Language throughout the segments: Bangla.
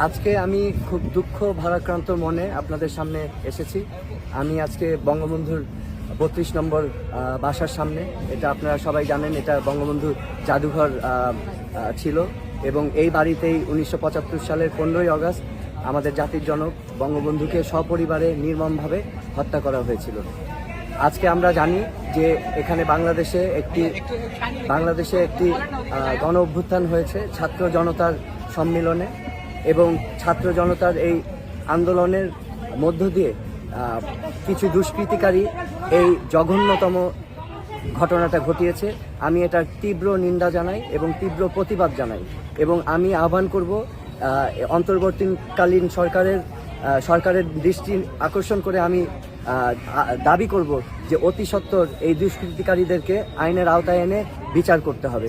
আজকে আমি খুব দুঃখ ভারাক্রান্ত মনে আপনাদের সামনে এসেছি। আমি আজকে বঙ্গবন্ধুর 32 নম্বর বাসার সামনে, এটা আপনারা সবাই জানেন, এটা বঙ্গবন্ধুর জাদুঘর ছিল এবং এই বাড়িতেই 1975 সালের 15ই আগস্ট আমাদের জাতির জনক বঙ্গবন্ধুকে সপরিবারে নির্মমভাবে হত্যা করা হয়েছিল। আজকে আমরা জানি যে এখানে বাংলাদেশে একটি গণ অভ্যুত্থান হয়েছে ছাত্র জনতার সম্মিলনে, এবং ছাত্র জনতার এই আন্দোলনের মধ্য দিয়ে কিছু দুষ্কৃতিকারী এই জঘন্যতম ঘটনাটা ঘটিয়েছে। আমি এটার তীব্র নিন্দা জানাই এবং তীব্র প্রতিবাদ জানাই, এবং আমি আহ্বান করব অন্তর্বর্তীকালীন সরকারের দৃষ্টি আকর্ষণ করে আমি দাবি করব যে অতি সত্বর এই দুষ্কৃতিকারীদেরকে আইনের আওতায় এনে বিচার করতে হবে।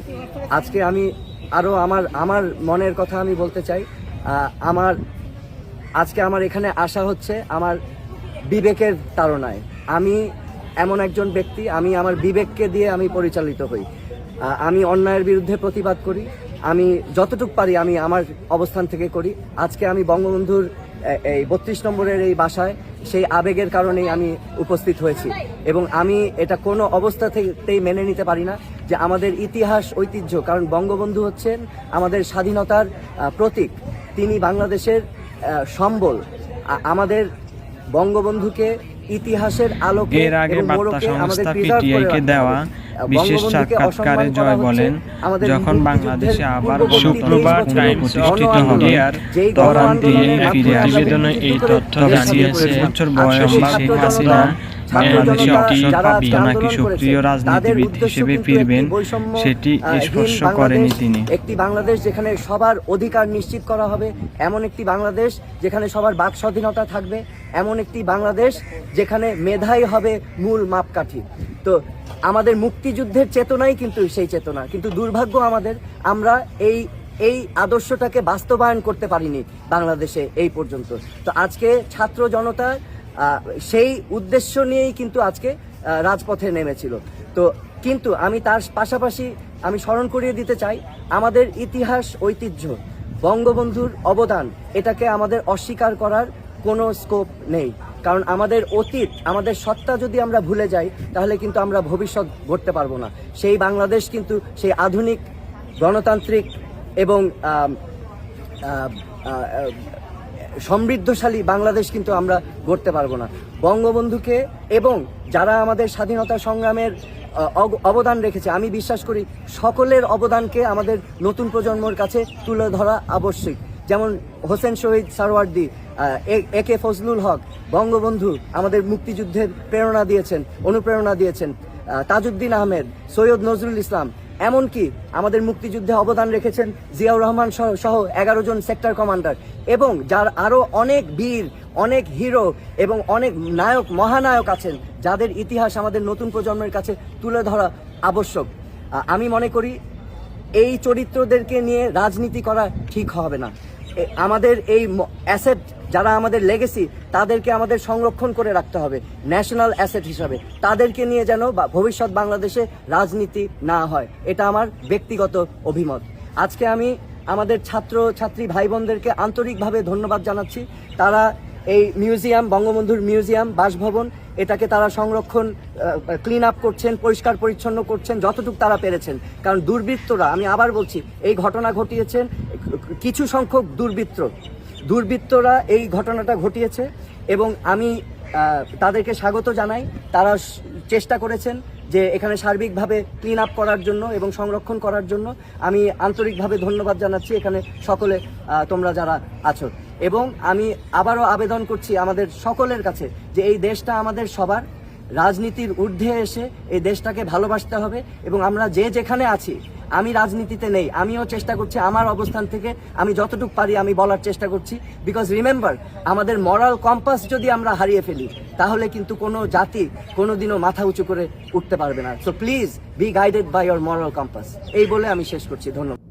আজকে আমি আরও আমার মনের কথা আমি বলতে চাই। আজকে আমার এখানে আসা হচ্ছে আমার বিবেকের তাড়নায়। আমি এমন একজন ব্যক্তি, আমি আমার বিবেককে দিয়ে আমি পরিচালিত হই। আমি অন্যায়ের বিরুদ্ধে প্রতিবাদ করি, আমি যতটুকু পারি আমি আমার অবস্থান থেকে করি। আজকে আমি বঙ্গবন্ধুর এই 32 নম্বরের এই বাসায় সেই আবেগের কারণেই আমি উপস্থিত হয়েছি, এবং আমি এটা কোনো অবস্থা থেকেই মেনে নিতে পারি না যে আমাদের ইতিহাস ঐতিহ্য, কারণ বঙ্গবন্ধু হচ্ছেন আমাদের স্বাধীনতার প্রতীক, তিনি বাংলাদেশের সম্বল। আমাদের বঙ্গবন্ধুকে ইতিহাসের আলোকে এবং মোড়কে আমাদের প্রিজার্ভ করে দেওয়া। বিশেষ সাক্ষাৎকারে জয় বলেন, যখন বাংলাদেশে আবার শুক্রবার টাইম প্রতিষ্ঠিত হবে তখন তিনি ফিরে আসবেন। এই তথ্য জানিয়েছে বছর বয়সী শেখ হাসিনা বাংলাদেশে অবসর প্রাপ্ত নাকি সক্রিয় রাজনীতিবিদ হিসেবে ফিরবেন সেটি স্পষ্ট করেনি তিনি। একটি বাংলাদেশ যেখানে সবার অধিকার নিশ্চিত করা হবে, এমন একটি বাংলাদেশ যেখানে সবার বাক স্বাধীনতা থাকবে, এমন একটি বাংলাদেশ যেখানে মেধাই হবে মূল মাপকাঠি। তো আমাদের মুক্তিযুদ্ধের চেতনাই কিন্তু সেই চেতনা, কিন্তু দুর্ভাগ্য আমরা এই আদর্শটাকে বাস্তবায়ন করতে পারিনি বাংলাদেশে এই পর্যন্ত। তো আজকে ছাত্র জনতা সেই উদ্দেশ্য নিয়েই কিন্তু আজকে রাজপথে নেমেছিল। তো কিন্তু আমি তার পাশাপাশি আমি স্মরণ করিয়ে দিতে চাই আমাদের ইতিহাস ঐতিহ্য, বঙ্গবন্ধুর অবদান, এটাকে আমাদের অস্বীকার করার কোনো স্কোপ নেই। কারণ আমাদের অতীত, আমাদের সত্তা যদি আমরা ভুলে যাই তাহলে কিন্তু আমরা ভবিষ্যৎ গড়তে পারবো না। সেই বাংলাদেশ কিন্তু সেই আধুনিক গণতান্ত্রিক এবং সমৃদ্ধশালী বাংলাদেশ কিন্তু আমরা গড়তে পারবো না। বঙ্গবন্ধুকে এবং যারা আমাদের স্বাধীনতা সংগ্রামের অবদান রেখেছে, আমি বিশ্বাস করি সকলের অবদানকে আমাদের নতুন প্রজন্মের কাছে তুলে ধরা আবশ্যক। যেমন হোসেন শহীদ সারওয়ার্দী, একে ফজলুল হক, বঙ্গবন্ধু আমাদের মুক্তিযুদ্ধের প্রেরণা দিয়েছেন, অনুপ্রেরণা দিয়েছেন, তাজউদ্দিন আহমেদ, সৈয়দ নজরুল ইসলাম, এমনকি আমাদের মুক্তিযুদ্ধে অবদান রেখেছেন জিয়াউর রহমান সহ 11 জন সেক্টর কমান্ডার, এবং যার আরও অনেক বীর, অনেক হিরো এবং অনেক নায়ক, মহানায়ক আছেন যাদের ইতিহাস আমাদের নতুন প্রজন্মের কাছে তুলে ধরা আবশ্যক। আমি মনে করি এই চরিত্রদেরকে নিয়ে রাজনীতি করা ঠিক হবে না। আমাদের এই অ্যাসেট যারা আমাদের লেগেসি, তাদেরকে আমাদের সংরক্ষণ করে রাখতে হবে ন্যাশনাল অ্যাসেট হিসাবে। তাদেরকে নিয়ে যেন ভবিষ্যৎ বাংলাদেশে রাজনীতি না হয়, এটা আমার ব্যক্তিগত অভিমত। আজকে আমি আমাদের ছাত্রছাত্রী ভাই বোনদেরকে আন্তরিকভাবে ধন্যবাদ জানাচ্ছি। তারা এই মিউজিয়াম, বঙ্গবন্ধুর মিউজিয়াম, বাসভবন, এটাকে তারা সংরক্ষণ, ক্লিন আপ করছেন, পরিষ্কার পরিচ্ছন্ন করছেন যতটুকু তারা পেরেছেন। কারণ দুর্বৃত্তরা, আমি আবার বলছি, এই ঘটনা ঘটিয়েছেন কিছু সংখ্যক দুর্বৃত্তরা এই ঘটনাটা ঘটিয়েছে, এবং আমি তাদেরকে স্বাগত জানাই। তারা চেষ্টা করেছেন যে এখানে সার্বিকভাবে ক্লিন আপ করার জন্য এবং সংরক্ষণ করার জন্য। আমি আন্তরিকভাবে ধন্যবাদ জানাচ্ছি এখানে সকলে তোমরা যারা আছো, এবং আমি আবারও আবেদন করছি আমাদের সকলের কাছে যে এই দেশটা আমাদের সবার, রাজনীতির ঊর্ধ্বে এসে এই দেশটাকে ভালোবাসতে হবে। এবং আমরা যে যেখানে আছি, আমি রাজনীতিতে নেই, আমিও চেষ্টা করছি আমার অবস্থান থেকে আমি যতটুকু পারি আমি বলার চেষ্টা করছি। বিকজ রিমেম্বার, আমাদের মরাল কম্পাস যদি আমরা হারিয়ে ফেলি তাহলে কিন্তু কোনো জাতি কোনোদিনও মাথা উঁচু করে উঠতে পারবে না। So please be guided by your moral compass. এই বলে আমি শেষ করছি। ধন্যবাদ।